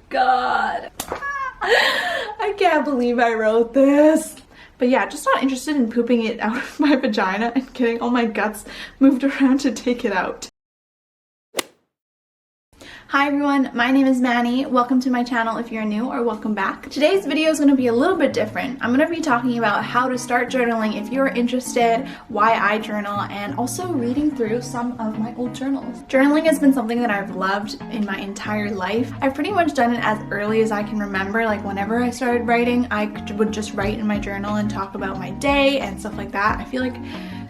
god. I can't believe I wrote this. But yeah, just not interested in pooping it out of my vagina and getting all my guts moved around to take it out. Hi everyone, my name is Manny. Welcome to my channel if you're new, or welcome back. Today's video is going to be a little bit different. I'm going to be talking about how to start journaling if you're interested, why I journal, and also reading through some of my old journals. Journaling has been something that I've loved in my entire life. I've pretty much done it as early as I can remember. Like whenever I started writing, I would just write in my journal and talk about my day and stuff like that. I feel like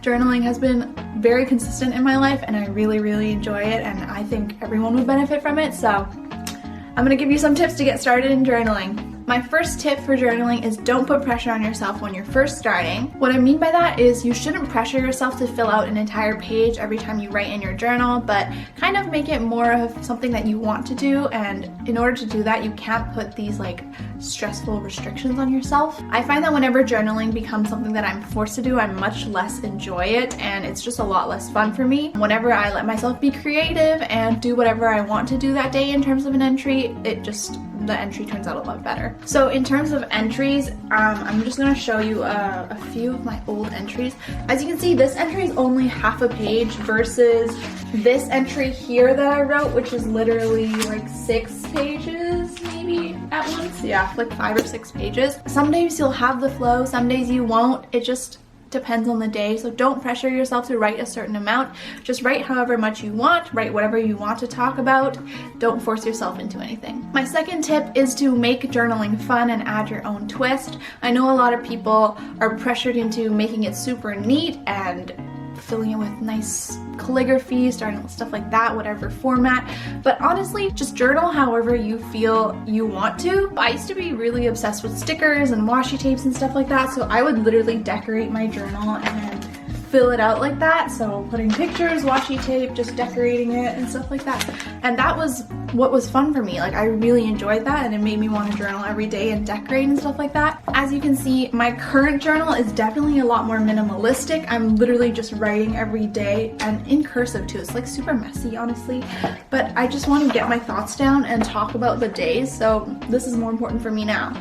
journaling has been very consistent in my life and I really enjoy it, and I think everyone would benefit from it, so I'm gonna give you some tips to get started in journaling. My first tip for journaling is don't put pressure on yourself when you're first starting. What I mean by that is you shouldn't pressure yourself to fill out an entire page every time you write in your journal, but kind of make it more of something that you want to do, and in order to do that you can't put these like stressful restrictions on yourself. I find that whenever journaling becomes something that I'm forced to do, I much less enjoy it and it's just a lot less fun for me. Whenever I let myself be creative and do whatever I want to do that day in terms of an entry, the entry turns out a lot better. So in terms of entries, I'm just going to show you a few of my old entries. As you can see, this entry is only half a page versus this entry here that I wrote, which is literally like 6 pages maybe at once. Yeah, like 5 or 6 pages. Some days you'll have the flow, some days you won't. It just depends on the day, so don't pressure yourself to write a certain amount. Just write however much you want, write whatever you want to talk about. Don't force yourself into anything. My second tip is to make journaling fun and add your own twist. I know a lot of people are pressured into making it super neat and filling it with nice calligraphy, starting with stuff like that, whatever format. But honestly, just journal however you feel you want to. I used to be really obsessed with stickers and washi tapes and stuff like that, so I would literally decorate my journal and fill it out like that. So putting pictures, washi tape, just decorating it and stuff like that. And that was what was fun for me. Like I really enjoyed that and it made me want to journal every day and decorate and stuff like that. As you can see, my current journal is definitely a lot more minimalistic. I'm literally just writing every day and in cursive too. It's like super messy honestly, but I just want to get my thoughts down and talk about the days, so this is more important for me now.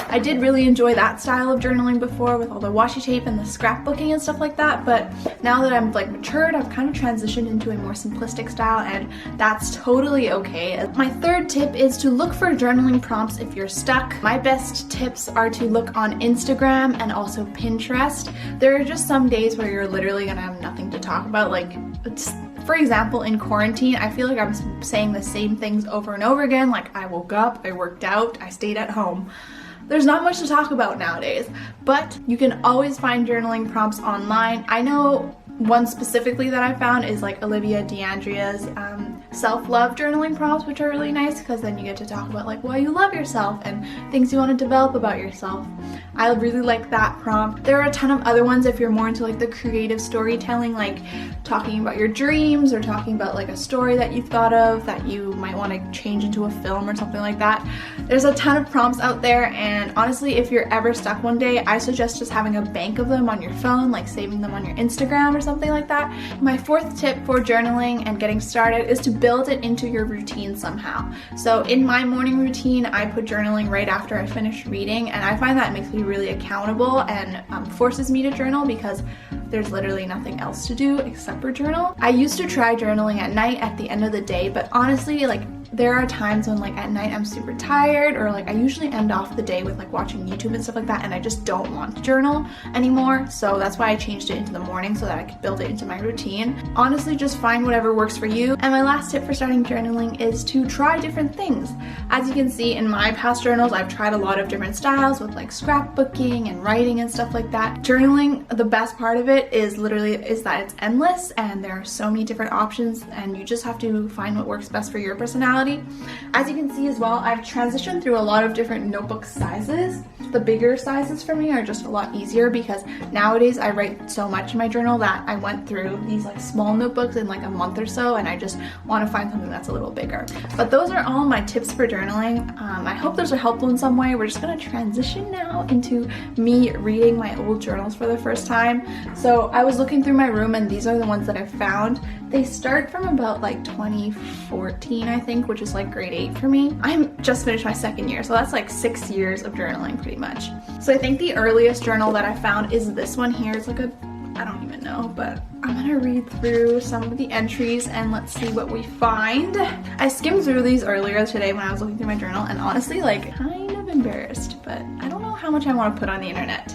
I did really enjoy that style of journaling before with all the washi tape and the scrapbooking and stuff like that, but now that I'm like matured, I've kind of transitioned into a more simplistic style, and that's totally okay. My third tip is to look for journaling prompts if you're stuck. My best tips are to look on Instagram and also Pinterest. There are just some days where you're literally gonna have nothing to talk about. Like, for example, in quarantine, I feel like I'm saying the same things over and over again. Like, I woke up, I worked out, I stayed at home. There's not much to talk about nowadays, but you can always find journaling prompts online. I know one specifically that I found is like Olivia D'Andrea's self-love journaling prompts, which are really nice because then you get to talk about like why you love yourself and things you want to develop about yourself. I really like that prompt. There are a ton of other ones if you're more into like the creative storytelling, like talking about your dreams or talking about like a story that you've thought of that you might want to change into a film or something like that. There's a ton of prompts out there, and honestly, if you're ever stuck one day, I suggest just having a bank of them on your phone, like saving them on your Instagram or something like that. My fourth tip for journaling and getting started is to build it into your routine somehow. So in my morning routine, I put journaling right after I finish reading, and I find that makes me really accountable and forces me to journal because there's literally nothing else to do except for journal. I used to try journaling at night at the end of the day, but honestly, like there are times when like at night I'm super tired, or like I usually end off the day with like watching YouTube and stuff like that, and I just don't want to journal anymore. So that's why I changed it into the morning so that I could build it into my routine. Honestly, just find whatever works for you. And my last tip for starting journaling is to try different things. As you can see in my past journals, I've tried a lot of different styles with like scrapbooking and writing and stuff like that. Journaling, the best part of it is that it's endless and there are so many different options, and you just have to find what works best for your personality. As you can see as well, I've transitioned through a lot of different notebook sizes. The bigger sizes for me are just a lot easier because nowadays I write so much in my journal that I went through these like small notebooks in like a month or so, and I just want to find something that's a little bigger. But those are all my tips for journaling. I hope those are helpful in some way. We're just going to transition now into me reading my old journals for the first time. So I was looking through my room and these are the ones that I found. They start from about like 2014, I think, which is like grade 8 for me. I'm just finished my second year, so that's like 6 years of journaling pretty much. So I think the earliest journal that I found is this one here. It's like a, I don't even know, but I'm gonna read through some of the entries and let's see what we find. I skimmed through these earlier today when I was looking through my journal, and honestly, like, kind of embarrassed, but I don't know how much I want to put on the internet.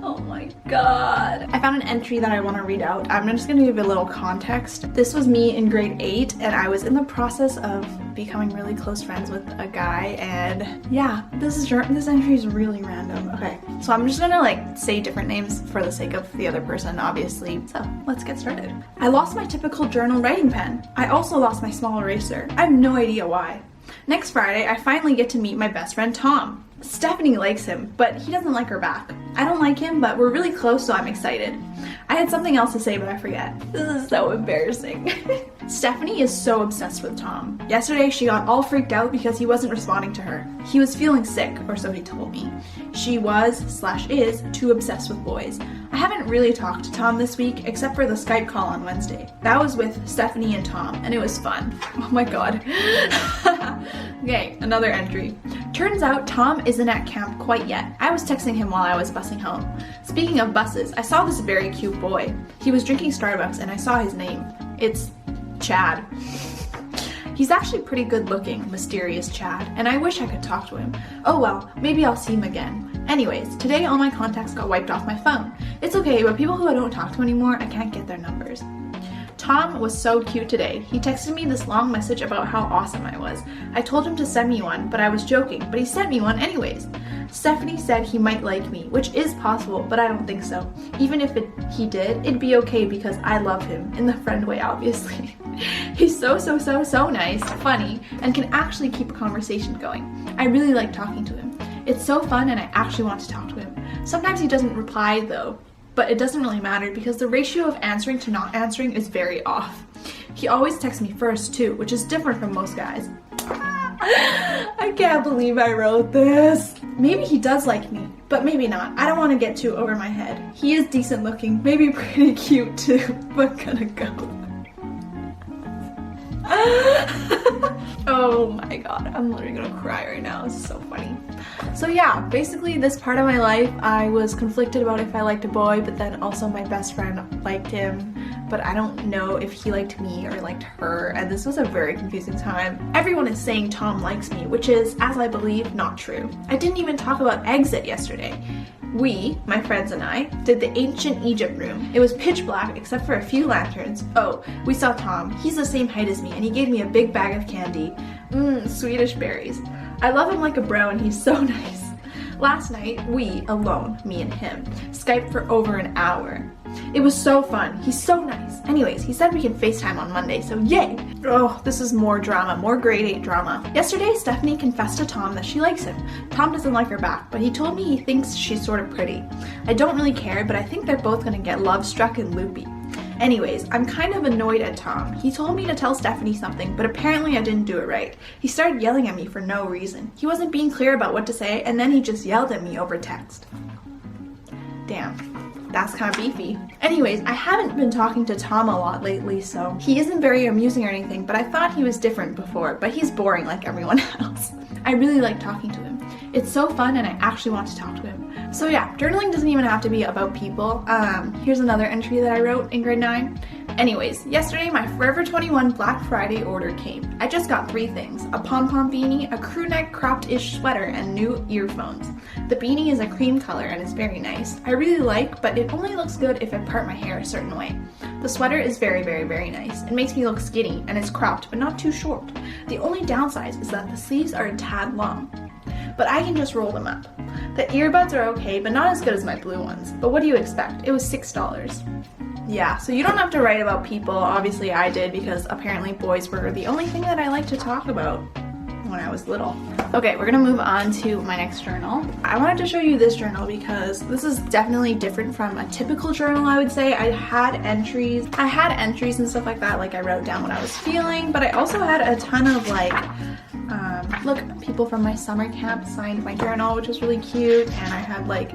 Oh my god. I found an entry that I want to read out. I'm just gonna give a little context. This was me in grade 8, and I was in the process of becoming really close friends with a guy, and yeah, this entry is really random. Okay, so I'm just gonna like say different names for the sake of the other person, obviously. So let's get started. I lost my typical journal writing pen. I also lost my small eraser. I have no idea why. Next Friday, I finally get to meet my best friend Tom. Stephanie likes him, but he doesn't like her back. I don't like him, but we're really close, so I'm excited. I had something else to say, but I forget. This is so embarrassing. Stephanie is so obsessed with Tom. Yesterday, she got all freaked out because he wasn't responding to her. He was feeling sick, or so he told me. She was/is too obsessed with boys. I haven't really talked to Tom this week, except for the Skype call on Wednesday. That was with Stephanie and Tom, and it was fun. Oh my god. Okay, another entry. Turns out Tom isn't at camp quite yet. I was texting him while I was busing home. Speaking of buses, I saw this very cute boy. He was drinking Starbucks and I saw his name. It's Chad. He's actually pretty good looking, mysterious Chad, and I wish I could talk to him. Oh well, maybe I'll see him again. Anyways, today all my contacts got wiped off my phone. It's okay, but people who I don't talk to anymore, I can't get their numbers. Tom was so cute today. He texted me this long message about how awesome I was. I told him to send me one, but I was joking, but he sent me one anyways. Stephanie said he might like me, which is possible, but I don't think so. Even if he did, it'd be okay because I love him, in the friend way obviously. He's so nice, funny, and can actually keep a conversation going. I really like talking to him. It's so fun and I actually want to talk to him. Sometimes he doesn't reply though, but it doesn't really matter because the ratio of answering to not answering is very off. He always texts me first too, which is different from most guys. I can't believe I wrote this. Maybe he does like me, but maybe not. I don't want to get too over my head. He is decent looking, maybe pretty cute too, but gonna go. Oh my god, I'm literally gonna cry right now. This is so funny. So yeah, basically this part of my life, I was conflicted about if I liked a boy, but then also my best friend liked him, but I don't know if he liked me or liked her, and this was a very confusing time. Everyone is saying Tom likes me, which is, as I believe, not true. I didn't even talk about exit yesterday. We, my friends and I, did the ancient Egypt room. It was pitch black except for a few lanterns. Oh, we saw Tom. He's the same height as me and he gave me a big bag of candy. Swedish berries. I love him like a bro and he's so nice. Last night, we, alone, me and him, Skyped for over an hour. It was so fun. He's so nice. Anyways, he said we can FaceTime on Monday, so yay! Oh, this is more drama, more grade 8 drama. Yesterday, Stephanie confessed to Tom that she likes him. Tom doesn't like her back, but he told me he thinks she's sort of pretty. I don't really care, but I think they're both gonna get love-struck and loopy. Anyways, I'm kind of annoyed at Tom. He told me to tell Stephanie something, but apparently I didn't do it right. He started yelling at me for no reason. He wasn't being clear about what to say, and then he just yelled at me over text. Damn. That's kind of beefy. Anyways, I haven't been talking to Tom a lot lately, so he isn't very amusing or anything, but I thought he was different before, but he's boring like everyone else. I really like talking to him. It's so fun and I actually want to talk to him. So yeah, journaling doesn't even have to be about people. Here's another entry that I wrote in grade 9. Anyways, yesterday my Forever 21 Black Friday order came. I just got 3 things, a pom-pom beanie, a crew neck cropped-ish sweater, and new earphones. The beanie is a cream color and is very nice. I really like, but it only looks good if I part my hair a certain way. The sweater is very nice. It makes me look skinny and it's cropped but not too short. The only downside is that the sleeves are a tad long, but I can just roll them up. The earbuds are okay, but not as good as my blue ones. But what do you expect? It was $6. Yeah, so you don't have to write about people. Obviously I did because apparently boys were the only thing that I liked to talk about when I was little. Okay, we're gonna move on to my next journal. I wanted to show you this journal because this is definitely different from a typical journal, I would say. I had entries and stuff like that, like I wrote down what I was feeling, but I also had a ton of like, look, people from my summer camp signed my journal, which was really cute, and I had like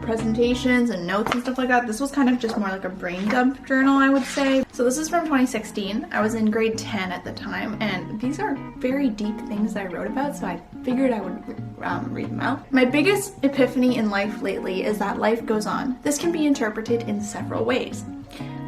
presentations and notes and stuff like that. This was kind of just more like a brain dump journal, I would say. So this is from 2016. I was in grade 10 at the time, and these are very deep things that I wrote about, so I figured I would read them out. My biggest epiphany in life lately is that life goes on. This can be interpreted in several ways.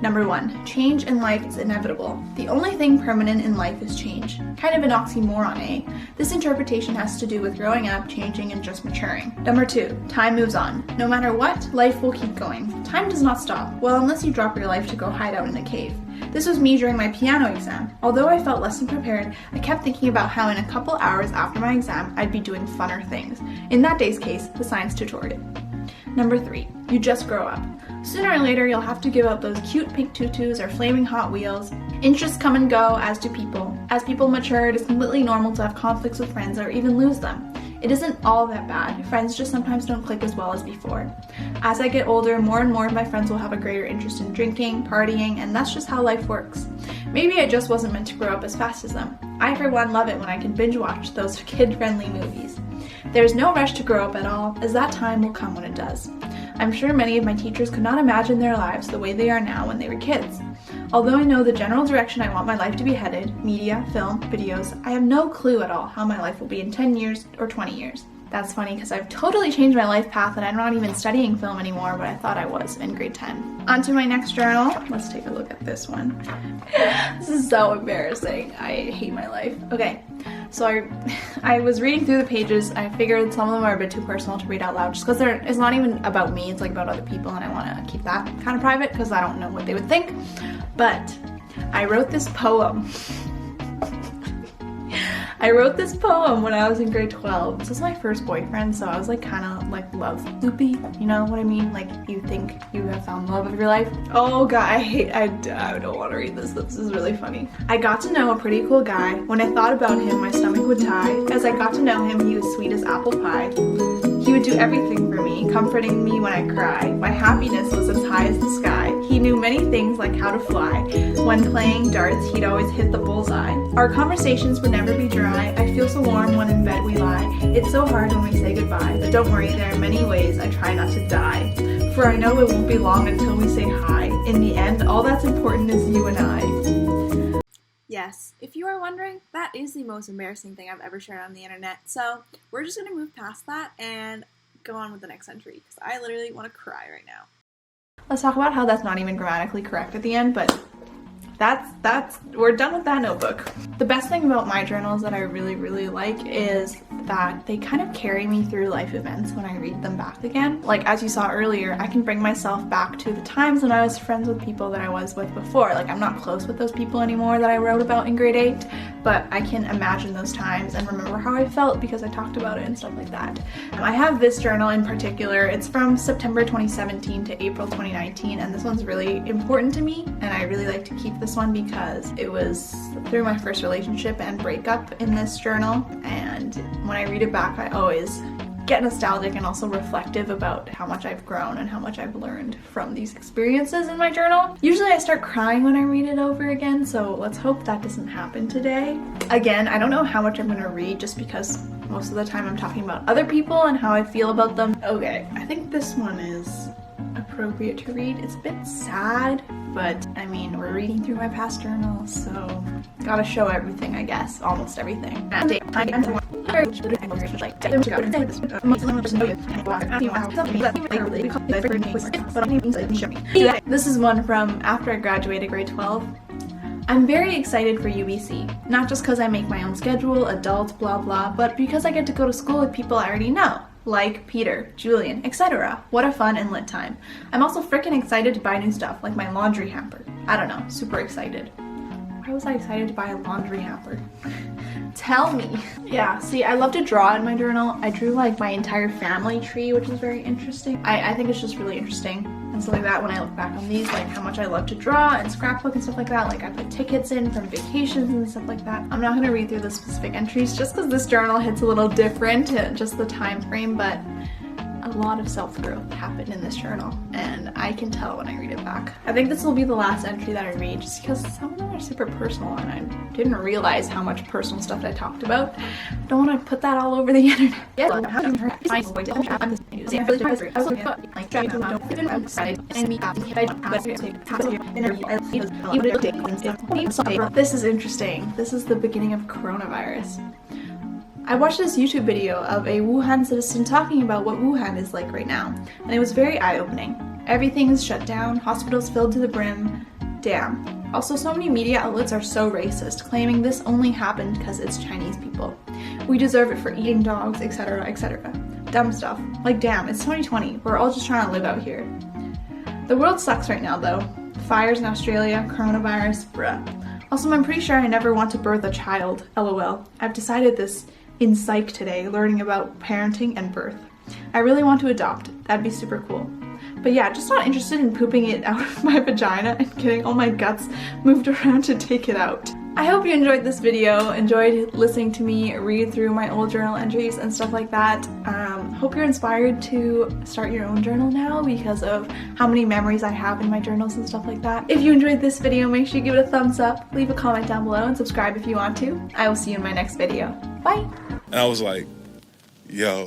Number 1, change in life is inevitable. The only thing permanent in life is change. Kind of an oxymoron, eh? This interpretation has to do with growing up, changing, and just maturing. Number 2, time moves on. No matter what, life will keep going. Time does not stop. Well, unless you drop your life to go hide out in a cave. This was me during my piano exam. Although I felt less than prepared, I kept thinking about how in a couple hours after my exam, I'd be doing funner things. In that day's case, the science tutorial. Number 3, you just grow up. Sooner or later, you'll have to give up those cute pink tutus or flaming Hot Wheels. Interests come and go, as do people. As people mature, it is completely normal to have conflicts with friends or even lose them. It isn't all that bad. Friends just sometimes don't click as well as before. As I get older, more and more of my friends will have a greater interest in drinking, partying, and that's just how life works. Maybe I just wasn't meant to grow up as fast as them. I, for one, love it when I can binge watch those kid-friendly movies. There's no rush to grow up at all, as that time will come when it does. I'm sure many of my teachers could not imagine their lives the way they are now when they were kids. Although I know the general direction I want my life to be headed, media, film, videos, I have no clue at all how my life will be in 10 years or 20 years. That's funny because I've totally changed my life path and I'm not even studying film anymore, but I thought I was in grade 10. On to my next journal. Let's take a look at this one. This is so embarrassing. I hate my life. Okay, so I was reading through the pages. I figured some of them are a bit too personal to read out loud just because it's not even about me, it's like about other people, and I want to keep that kind of private because I don't know what they would think. But I wrote this poem. I wrote this poem when I was in grade 12. This was my first boyfriend, so I was like kind of like love loopy, you know what I mean? Like you think you have found love of your life. Oh god, I don't want to read this. This is really funny. I got to know a pretty cool guy. When I thought about him, my stomach would tie. As I got to know him, he was sweet as apple pie. He would do everything for me, comforting me when I cry. My happiness was as high as the sky. He knew many things like how to fly. When playing darts, he'd always hit the bullseye. Our conversations would never be dry. I feel so warm when in bed we lie. It's so hard when we say goodbye, but don't worry, there are many ways I try not to die. For I know it won't be long until we say hi. In the end, all that's important is you and I. Yes, if you are wondering, that is the most embarrassing thing I've ever shared on the internet. So we're just gonna move past that and go on with the next entry because I literally want to cry right now. Let's talk about how that's not even grammatically correct at the end, but we're done with that notebook. The best thing about my journals that I really like is that they kind of carry me through life events when I read them back again. Like as you saw earlier, I can bring myself back to the times when I was friends with people that I was with before. Like I'm not close with those people anymore that I wrote about in grade 8, but I can imagine those times and remember how I felt because I talked about it and stuff like that. I have this journal in particular. It's from September 2017 to April 2019, and this one's really important to me, and I really like to keep this one because it was through my first relationship and breakup in this journal, and when I read it back I always get nostalgic and also reflective about how much I've grown and how much I've learned from these experiences in my journal. Usually I start crying when I read it over again, so let's hope that doesn't happen today. Again, I don't know how much I'm gonna read just because most of the time I'm talking about other people and how I feel about them. Okay, I think this one is appropriate to read. It's a bit sad, but I mean, we're reading through my past journals, so gotta show everything, I guess. Almost everything. This is one from after I graduated grade 12. I'm very excited for UBC, not just because I make my own schedule, adult, blah blah, but because I get to go to school with people I already know. Like Peter, Julian, etc. What a fun and lit time. I'm also freaking excited to buy new stuff, like my laundry hamper. I don't know, super excited. Why was I excited to buy a laundry hamper? Tell me. Yeah, see, I love to draw in my journal. I drew like my entire family tree, which is very interesting. I think it's just really interesting and stuff like that when I look back on these, like how much I love to draw and scrapbook and stuff like that. Like I put tickets in from vacations and stuff like that. I'm not gonna read through the specific entries just because this journal hits a little different, just the time frame, but a lot of self-growth happened in this journal, and I can tell when I read it back. I think this will be the last entry that I read just because some of them are super personal and I didn't realize how much personal stuff I talked about. I don't want to put that all over the internet. This is interesting. This is the beginning of coronavirus. I watched this YouTube video of a Wuhan citizen talking about what Wuhan is like right now, and it was very eye-opening. Everything is shut down, hospitals filled to the brim. Damn. Also, so many media outlets are so racist, claiming this only happened because it's Chinese people. We deserve it for eating dogs, etc., etc. Dumb stuff. Like, damn, it's 2020. We're all just trying to live out here. The world sucks right now, though. Fires in Australia, coronavirus, bruh. Also, I'm pretty sure I never want to birth a child, lol. I've decided this in psych today, learning about parenting and birth. I really want to adopt. That'd be super cool. But yeah, just not interested in pooping it out of my vagina and getting all my guts moved around to take it out. I hope you enjoyed this video, enjoyed listening to me read through my old journal entries and stuff like that. Hope you're inspired to start your own journal now because of how many memories I have in my journals and stuff like that. If you enjoyed this video, make sure you give it a thumbs up, leave a comment down below, and subscribe if you want to. I will see you in my next video. Bye! And I was like, yo.